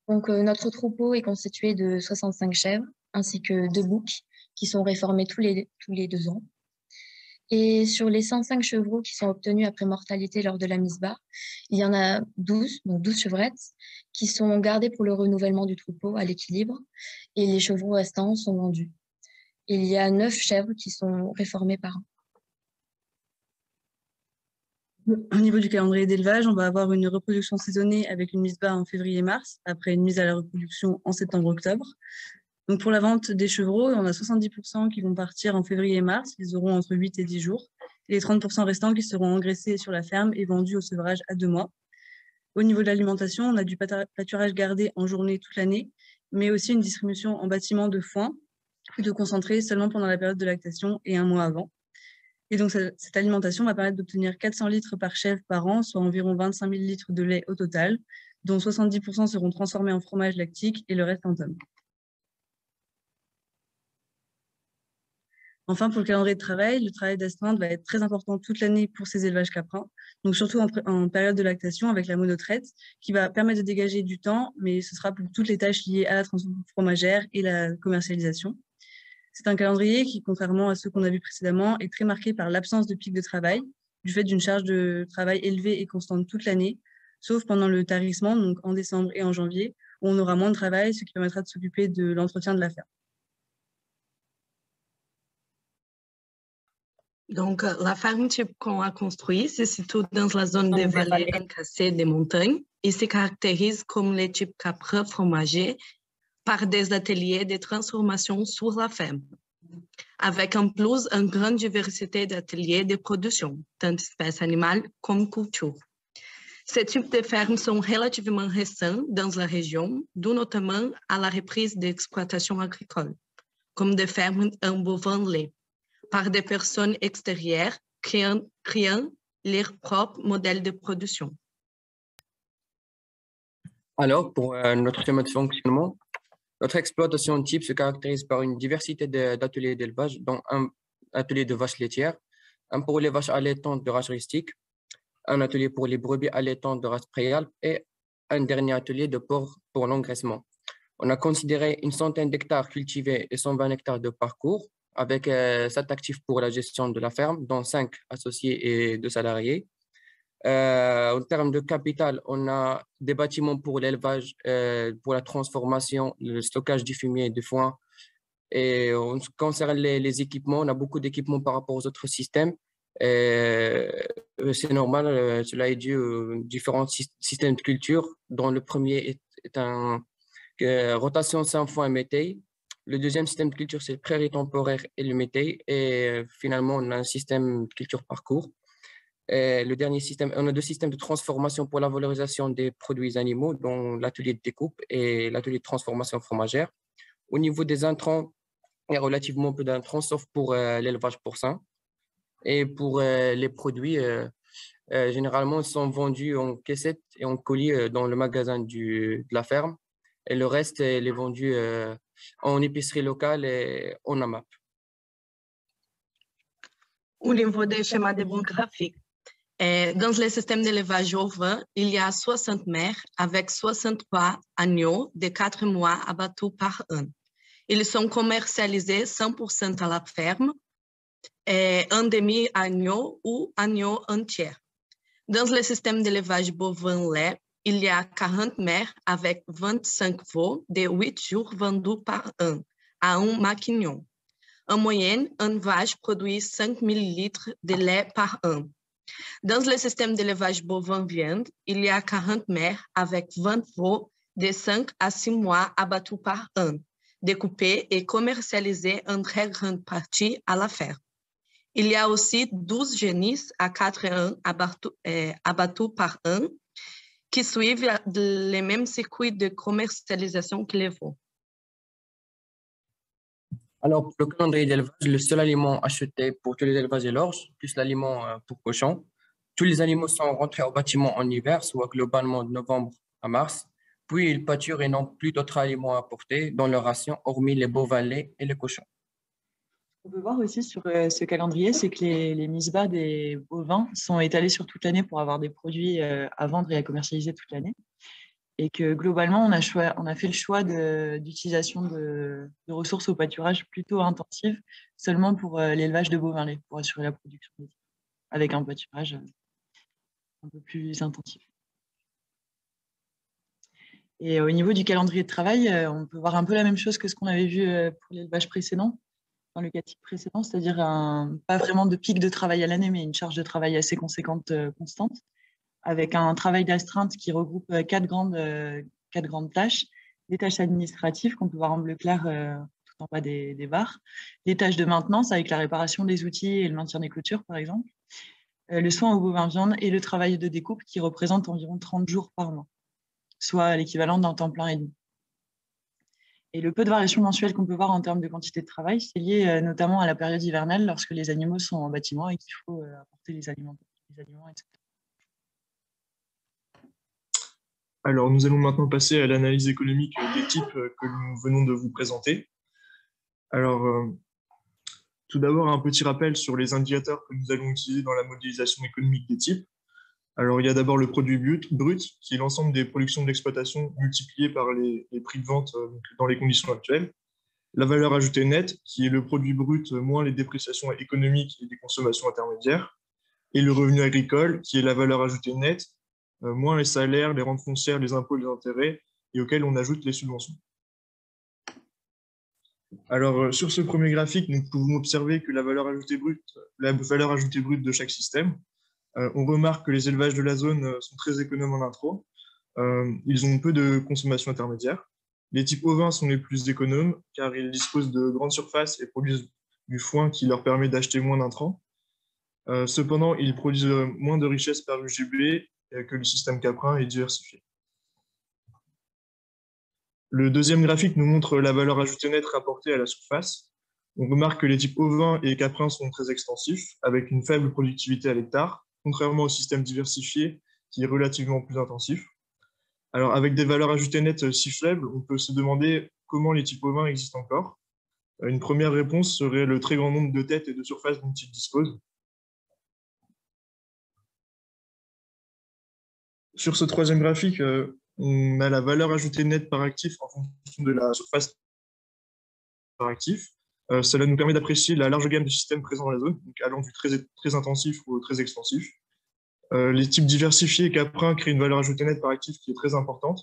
Donc, notre troupeau est constitué de 65 chèvres ainsi que 2 boucs qui sont réformés tous les 2 ans. Et sur les 105 chevreaux qui sont obtenus après mortalité lors de la mise bas, il y en a 12, donc 12 chevrettes, qui sont gardées pour le renouvellement du troupeau à l'équilibre, et les chevreaux restants sont vendus. Il y a 9 chèvres qui sont réformées par an. Au niveau du calendrier d'élevage, on va avoir une reproduction saisonnée avec une mise bas en février-mars, après une mise à la reproduction en septembre-octobre. Donc pour la vente des chevreaux, on a 70% qui vont partir en février-mars, ils auront entre 8 et 10 jours, et les 30% restants qui seront engraissés sur la ferme et vendus au sevrage à 2 mois. Au niveau de l'alimentation, on a du pâturage gardé en journée toute l'année, mais aussi une distribution en bâtiment de foin et de concentré seulement pendant la période de lactation et 1 mois avant. Et donc, cette alimentation va permettre d'obtenir 400 litres par chèvre par an, soit environ 25 000 litres de lait au total, dont 70% seront transformés en fromage lactique et le reste en tonnes. Enfin, pour le calendrier de travail, le travail d'astreinte va être très important toute l'année pour ces élevages caprins, donc surtout en période de lactation avec la monotraite, qui va permettre de dégager du temps, mais ce sera pour toutes les tâches liées à la transformation fromagère et la commercialisation. C'est un calendrier qui, contrairement à ceux qu'on a vus précédemment, est très marqué par l'absence de pic de travail, du fait d'une charge de travail élevée et constante toute l'année, sauf pendant le tarissement, donc en décembre et en janvier, où on aura moins de travail, ce qui permettra de s'occuper de l'entretien de la ferme. Donc, la ferme type qu'on a construite se situe dans la zone des vallées encaissées des montagnes et se caractérise comme les types caprin fromager par des ateliers de transformation sur la ferme, avec en plus une grande diversité d'ateliers de production, tant espèces animales comme culture. Ces types de fermes sont relativement récents dans la région, dû notamment à la reprise d'exploitation agricole, comme des fermes en bovin-lait, par des personnes extérieures créant leur propre modèle de production. Alors, pour notre schéma de fonctionnement, notre exploitation type se caractérise par une diversité d'ateliers d'élevage, dont un atelier de vaches laitières, un pour les vaches allaitantes de race rustique, un atelier pour les brebis allaitantes de race préalpe et un dernier atelier de porc pour l'engraissement. On a considéré une centaine d'hectares cultivés et 120 hectares de parcours, avec 7 actifs pour la gestion de la ferme, dont 5 associés et 2 salariés. En termes de capital, on a des bâtiments pour l'élevage, pour la transformation, le stockage du fumier et du foin. Et en ce qui concerne les équipements, on a beaucoup d'équipements par rapport aux autres systèmes. C'est normal, cela est dû aux différents systèmes de culture, dont le premier est un rotation sans foin et métail. Le deuxième système de culture, c'est le prairie temporaire et le métail. Et finalement, on a un système de culture parcours. Et le dernier système, on a 2 systèmes de transformation pour la valorisation des produits animaux, dont l'atelier de découpe et l'atelier de transformation fromagère. Au niveau des intrants, il y a relativement peu d'intrants, sauf pour l'élevage porcin. Et pour les produits, généralement, ils sont vendus en caissettes et en colis dans le magasin de la ferme. Et le reste, il est vendu en épicerie locale et en AMAP. Au niveau des schémas démographiques, dans le système d'élevage ovin, il y a 60 mères avec 63 agneaux de 4 mois abattus par an. Ils sont commercialisés 100% à la ferme, un demi-agneau ou agneau entier. Dans le système d'élevage bovin-lait, il y a 40 mères avec 25 veaux de 8 jours vendus par an à un maquignon. En moyenne, une vache produit 5 000 litres de lait par an. Dans le système d'élevage bovin-viande, il y a 40 mères avec 20 veaux de 5 à 6 mois abattus par an, découpés et commercialisés en très grande partie à la ferme. Il y a aussi 12 génisses à 4 ans abattus par an qui suivent les mêmes circuits de commercialisation que les veaux. Alors, pour le calendrier d'élevage, le seul aliment acheté pour tous les élevages est l'orge, plus l'aliment pour cochons. Tous les animaux sont rentrés au bâtiment en hiver, soit globalement de novembre à mars, puis ils pâturent et n'ont plus d'autres aliments à apporter dans leur ration, hormis les bovins laits et les cochons. On peut voir aussi sur ce calendrier, c'est que les mises-bas des bovins sont étalés sur toute l'année pour avoir des produits à vendre et à commercialiser toute l'année. Et que globalement, on a fait le choix d'utilisation de ressources au pâturage plutôt intensives, seulement pour l'élevage de bovins laits, pour assurer la production avec un pâturage un peu plus intensif. Et au niveau du calendrier de travail, on peut voir un peu la même chose que ce qu'on avait vu pour l'élevage précédent, dans le cas type précédent, c'est-à-dire pas vraiment de pic de travail à l'année, mais une charge de travail assez conséquente, constante, avec un travail d'astreinte qui regroupe quatre grandes tâches, des tâches administratives qu'on peut voir en bleu clair tout en bas des barres, des tâches de maintenance avec la réparation des outils et le maintien des clôtures, par exemple, le soin aux bovins viande et le travail de découpe qui représente environ 30 jours par mois, soit l'équivalent d'un temps plein et demi. Et le peu de variation mensuelle qu'on peut voir en termes de quantité de travail, c'est lié notamment à la période hivernale lorsque les animaux sont en bâtiment et qu'il faut apporter les aliments, etc. Alors, nous allons maintenant passer à l'analyse économique des types que nous venons de vous présenter. Alors, tout d'abord, un petit rappel sur les indicateurs que nous allons utiliser dans la modélisation économique des types. Alors, il y a d'abord le produit brut, qui est l'ensemble des productions de l'exploitation multipliées par les prix de vente dans les conditions actuelles. La valeur ajoutée nette, qui est le produit brut moins les dépréciations économiques et les consommations intermédiaires. Et le revenu agricole, qui est la valeur ajoutée nette, moins les salaires, les rentes foncières, les impôts, les intérêts, et auxquels on ajoute les subventions. Alors, sur ce premier graphique, nous pouvons observer que la valeur ajoutée brute de chaque système. On remarque que les élevages de la zone sont très économes en intro. Ils ont peu de consommation intermédiaire. Les types ovins sont les plus économes car ils disposent de grandes surfaces et produisent du foin qui leur permet d'acheter moins d'intrants. Cependant, ils produisent moins de richesses par UGB que le système caprin est diversifié. Le deuxième graphique nous montre la valeur ajoutée nette rapportée à la surface. On remarque que les types ovins et caprins sont très extensifs, avec une faible productivité à l'hectare, contrairement au système diversifié qui est relativement plus intensif. Alors, avec des valeurs ajoutées nettes si faibles, on peut se demander comment les types ovins existent encore. Une première réponse serait le très grand nombre de têtes et de surfaces dont ils disposent. Sur ce troisième graphique, on a la valeur ajoutée nette par actif en fonction de la surface par actif. Cela nous permet d'apprécier la large gamme de systèmes présents dans la zone, donc allant du très intensif au très extensif. Les types diversifiés et caprins créent une valeur ajoutée nette par actif qui est très importante,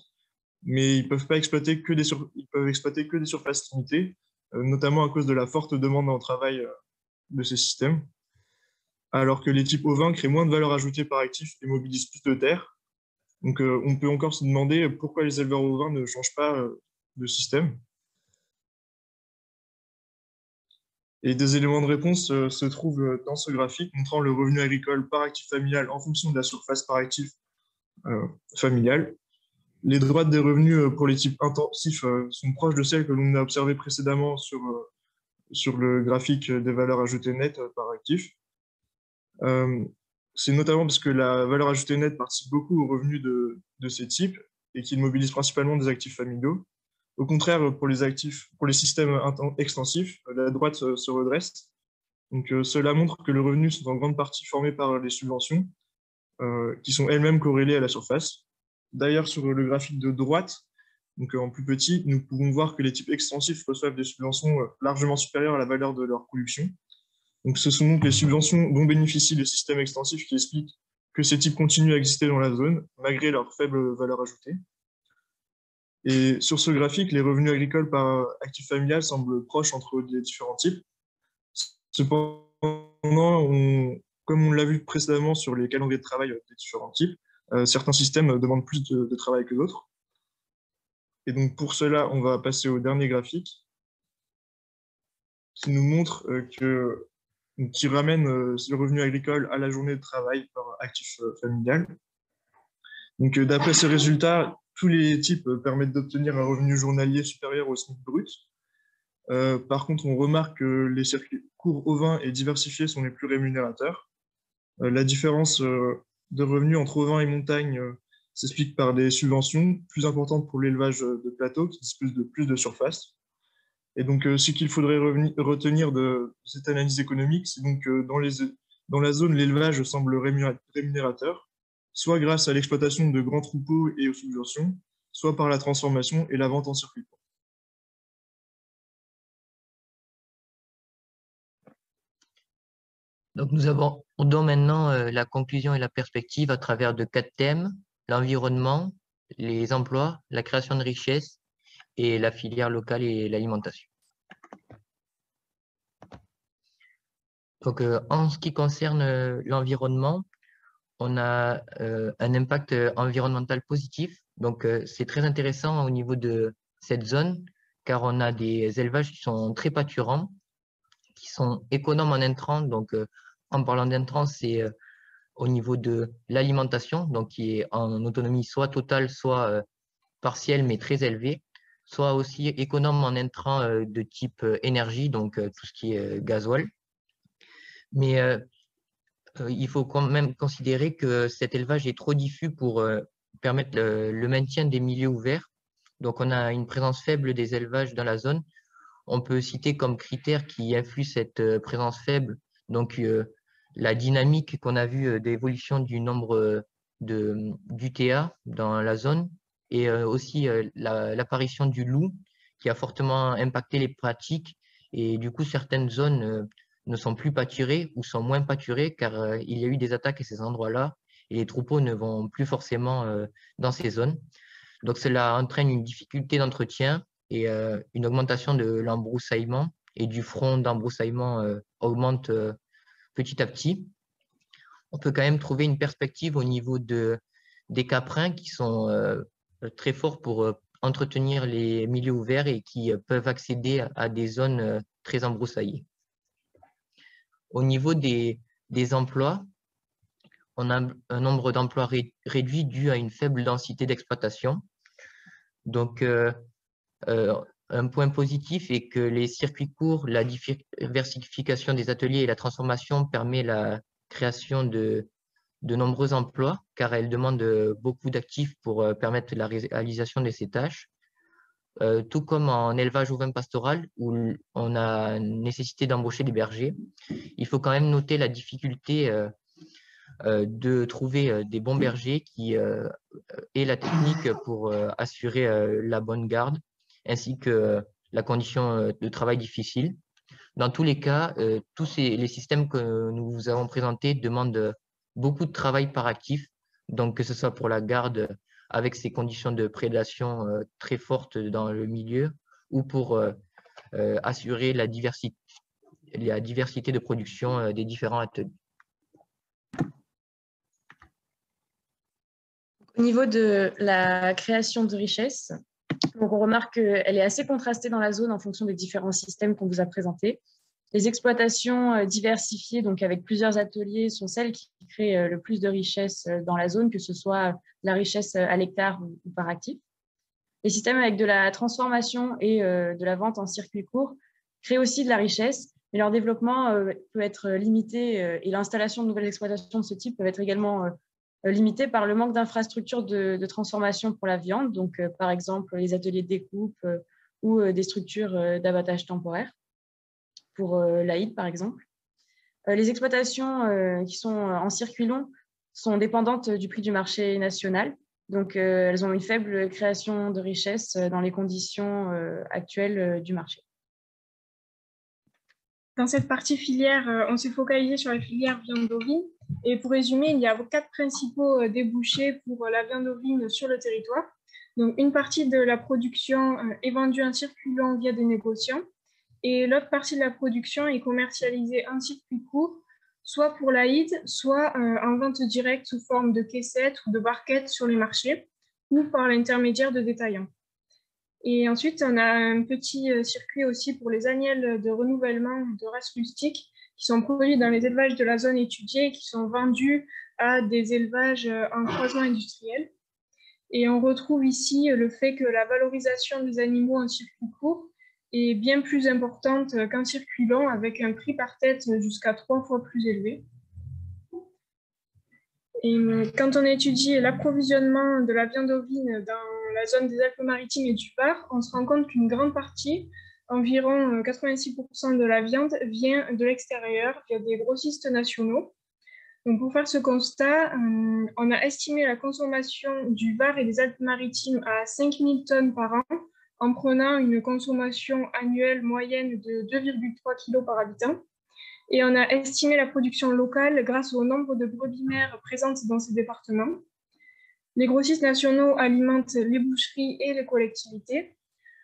mais ils peuvent exploiter que des surfaces limitées, notamment à cause de la forte demande en travail de ces systèmes. Alors que les types ovins créent moins de valeur ajoutée par actif et mobilisent plus de terre. Donc, on peut encore se demander pourquoi les éleveurs ovins ne changent pas de système. Et des éléments de réponse se trouvent dans ce graphique montrant le revenu agricole par actif familial en fonction de la surface par actif familial. Les droites des revenus pour les types intensifs sont proches de celles que l'on a observées précédemment sur le graphique des valeurs ajoutées nettes par actif. C'est notamment parce que la valeur ajoutée nette participe beaucoup aux revenus de ces types et qu'ils mobilisent principalement des actifs familiaux. Au contraire, pour les systèmes extensifs, la droite se redresse. Donc, cela montre que les revenus sont en grande partie formés par les subventions, qui sont elles-mêmes corrélées à la surface. D'ailleurs, sur le graphique de droite, donc en plus petit, nous pouvons voir que les types extensifs reçoivent des subventions largement supérieures à la valeur de leur production. Donc, ce sont donc les subventions dont bénéficie le système extensif qui expliquent que ces types continuent à exister dans la zone, malgré leur faible valeur ajoutée. Et sur ce graphique, les revenus agricoles par actif familial semblent proches entre les différents types. Cependant, comme on l'a vu précédemment sur les calendriers de travail des différents types, certains systèmes demandent plus de travail que d'autres. Et donc, pour cela, on va passer au dernier graphique qui nous montre qui ramène le revenu agricole à la journée de travail par actif familial. Donc, d'après ces résultats, tous les types permettent d'obtenir un revenu journalier supérieur au SMIC brut. Par contre, on remarque que les circuits courts ovins et diversifiés sont les plus rémunérateurs. La différence de revenus entre ovins et montagne s'explique par des subventions plus importantes pour l'élevage de plateaux qui dispose de plus de surface. Et donc, ce qu'il faudrait retenir de cette analyse économique, c'est donc dans la zone, l'élevage semble rémunérateur, soit grâce à l'exploitation de grands troupeaux et aux subventions, soit par la transformation et la vente en circuit court. Donc, nous abordons maintenant la conclusion et la perspective à travers de 4 thèmes: l'environnement, les emplois, la création de richesses et la filière locale et l'alimentation. Donc, en ce qui concerne l'environnement, on a un impact environnemental positif. Donc, c'est très intéressant au niveau de cette zone, car on a des élevages qui sont très pâturants, qui sont économes en intrants. Donc, en parlant d'intrants, c'est au niveau de l'alimentation, donc qui est en autonomie soit totale, soit partielle, mais très élevée, soit aussi économe en intrants de type énergie, donc tout ce qui est gasoil. Mais il faut quand même considérer que cet élevage est trop diffus pour permettre le maintien des milieux ouverts. Donc, on a une présence faible des élevages dans la zone. On peut citer comme critères qui influent cette présence faible, donc la dynamique qu'on a vue d'évolution du nombre d'UTA dans la zone, et aussi l'apparition du loup qui a fortement impacté les pratiques. Et du coup, certaines zones ne sont plus pâturées ou sont moins pâturées car il y a eu des attaques à ces endroits-là et les troupeaux ne vont plus forcément dans ces zones. Donc, cela entraîne une difficulté d'entretien et une augmentation de l'embroussaillement, et du front d'embroussaillement augmente petit à petit. On peut quand même trouver une perspective au niveau des caprins qui sont très forts pour entretenir les milieux ouverts et qui peuvent accéder à des zones très embroussaillées. Au niveau des emplois, on a un nombre d'emplois réduit dû à une faible densité d'exploitation. Donc, un point positif est que les circuits courts, la diversification des ateliers et la transformation permet la création de nombreux emplois, car elle demande beaucoup d'actifs pour permettre la réalisation de ces tâches. Tout comme en élevage ovin pastoral, où on a nécessité d'embaucher des bergers. Il faut quand même noter la difficulté de trouver des bons bergers qui aient la technique pour assurer la bonne garde, ainsi que la condition de travail difficile. Dans tous les cas, tous les systèmes que nous vous avons présentés demandent beaucoup de travail par actif, donc que ce soit pour la garde avec ces conditions de prédation très fortes dans le milieu, ou pour assurer la diversité de production des différents ateliers. Au niveau de la création de richesse, donc on remarque qu'elle est assez contrastée dans la zone en fonction des différents systèmes qu'on vous a présentés. Les exploitations diversifiées, donc avec plusieurs ateliers, sont celles qui créent le plus de richesse dans la zone, que ce soit la richesse à l'hectare ou par actif. Les systèmes avec de la transformation et de la vente en circuit court créent aussi de la richesse, mais leur développement peut être limité et l'installation de nouvelles exploitations de ce type peut être également limitée par le manque d'infrastructures de transformation pour la viande, donc par exemple les ateliers de découpe ou des structures d'abattage temporaire, pour l'Aïd par exemple. Les exploitations qui sont en circuit long sont dépendantes du prix du marché national, donc elles ont une faible création de richesse dans les conditions actuelles du marché. Dans cette partie filière, on s'est focalisé sur la filière viande bovine. Et pour résumer, il y a 4 principaux débouchés pour la viande ovine sur le territoire. Donc, une partie de la production est vendue en circuit long via des négociants. Et l'autre partie de la production est commercialisée en circuit court, soit pour l'Aïd, soit en vente directe sous forme de caissettes ou de barquettes sur les marchés, ou par l'intermédiaire de détaillants. Et ensuite, on a un petit circuit aussi pour les agnelles de renouvellement de races rustiques qui sont produits dans les élevages de la zone étudiée et qui sont vendus à des élevages en croisement industriel. Et on retrouve ici le fait que la valorisation des animaux en circuit court est bien plus importante qu'en circuit long, avec un prix par tête jusqu'à 3 fois plus élevé. Et quand on étudie l'approvisionnement de la viande ovine dans la zone des Alpes-Maritimes et du Var, on se rend compte qu'une grande partie, environ 86% de la viande, vient de l'extérieur via des grossistes nationaux. Donc pour faire ce constat, on a estimé la consommation du Var et des Alpes-Maritimes à 5000 tonnes par an, en prenant une consommation annuelle moyenne de 2,3 kg par habitant. Et on a estimé la production locale grâce au nombre de brebis mères présentes dans ces départements. Les grossistes nationaux alimentent les boucheries et les collectivités.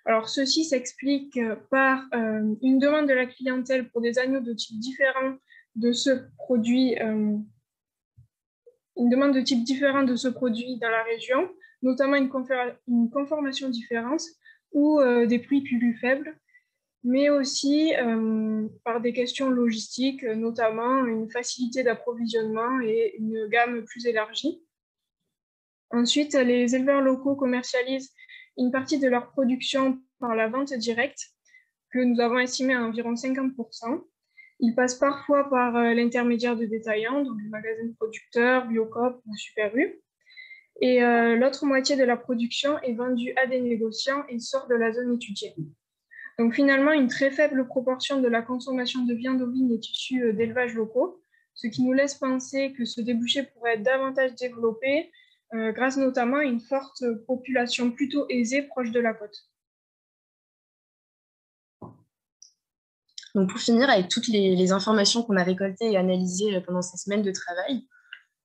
Alors, ceci s'explique par une demande de la clientèle pour des agneaux de type différent de ce produit, une demande de type différent de ce produit dans la région, notamment une conformation différente ou des prix plus faibles, mais aussi par des questions logistiques, notamment une facilité d'approvisionnement et une gamme plus élargie. Ensuite, les éleveurs locaux commercialisent une partie de leur production par la vente directe, que nous avons estimée à environ 50%. Ils passent parfois par l'intermédiaire de détaillants, donc les magasins de producteurs, Biocoop ou Super U. Et l'autre moitié de la production est vendue à des négociants et sort de la zone étudiée. Donc finalement, une très faible proportion de la consommation de viande ovine est issue d'élevages locaux, ce qui nous laisse penser que ce débouché pourrait être davantage développé grâce notamment à une forte population plutôt aisée proche de la côte. Donc pour finir, avec toutes les informations qu'on a récoltées et analysées pendant ces semaines de travail,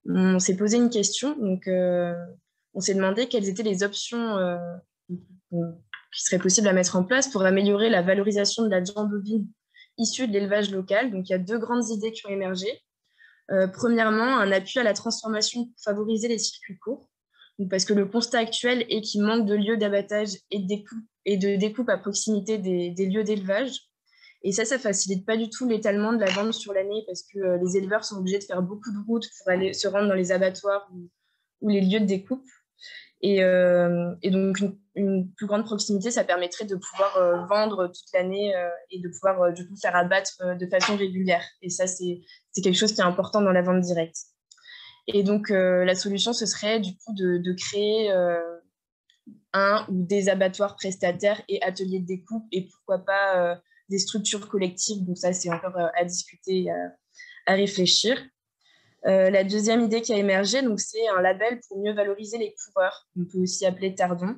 on s'est posé une question. Donc, on s'est demandé quelles étaient les options qui seraient possibles à mettre en place pour améliorer la valorisation de la viande bovine issue de l'élevage local. Donc, il y a deux grandes idées qui ont émergé. Premièrement, un appui à la transformation pour favoriser les circuits courts. Donc, parce que le constat actuel est qu'il manque de lieux d'abattage et de découpe à proximité des lieux d'élevage. Et ça facilite pas du tout l'étalement de la vente sur l'année parce que les éleveurs sont obligés de faire beaucoup de routes pour aller se rendre dans les abattoirs ou les lieux de découpe. Et donc, une plus grande proximité, ça permettrait de pouvoir vendre toute l'année et de pouvoir du coup faire abattre de façon régulière. Et ça, c'est quelque chose qui est important dans la vente directe. Et donc, la solution, ce serait du coup de créer un ou des abattoirs prestataires et ateliers de découpe et pourquoi pas des structures collectives. Donc ça, c'est encore à discuter, à réfléchir. La deuxième idée qui a émergé, donc, c'est un label pour mieux valoriser les coureurs. On peut aussi appeler tardons.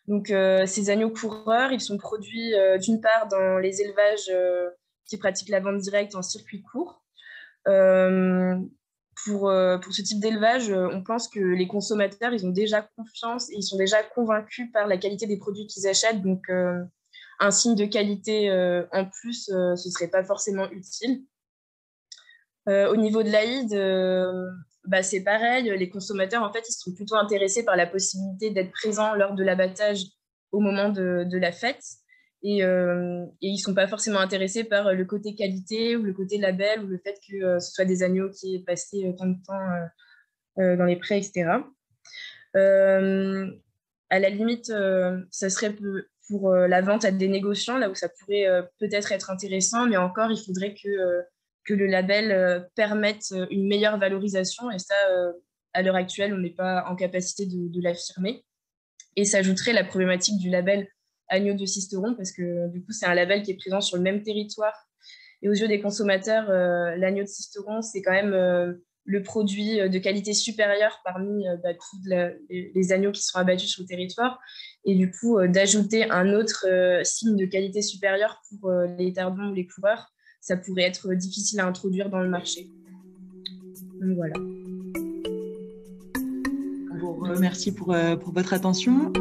Donc, ces agneaux coureurs, ils sont produits d'une part dans les élevages qui pratiquent la vente directe en circuit court. Pour ce type d'élevage, on pense que les consommateurs, ils ont déjà confiance et ils sont déjà convaincus par la qualité des produits qu'ils achètent. Donc, un signe de qualité en plus, ce ne serait pas forcément utile. Au niveau de l'AID, c'est pareil. Les consommateurs, en fait, ils sont plutôt intéressés par la possibilité d'être présents lors de l'abattage au moment de la fête. Et ils ne sont pas forcément intéressés par le côté qualité ou le côté label ou le fait que ce soit des agneaux qui aient passé tant de temps dans les prés, etc. À la limite, ça serait pour la vente à des négociants, là où ça pourrait peut-être être intéressant, mais encore, il faudrait que le label permette une meilleure valorisation. Et ça, à l'heure actuelle, on n'est pas en capacité de l'affirmer. Et s'ajouterait la problématique du label agneau de Sisteron, parce que du coup, c'est un label qui est présent sur le même territoire. Et aux yeux des consommateurs, l'agneau de Sisteron, c'est quand même le produit de qualité supérieure parmi tous les agneaux qui sont abattus sur le territoire. Et du coup, d'ajouter un autre signe de qualité supérieure pour les tardons ou les coureurs, ça pourrait être difficile à introduire dans le marché. Donc voilà. On vous remercie pour votre attention.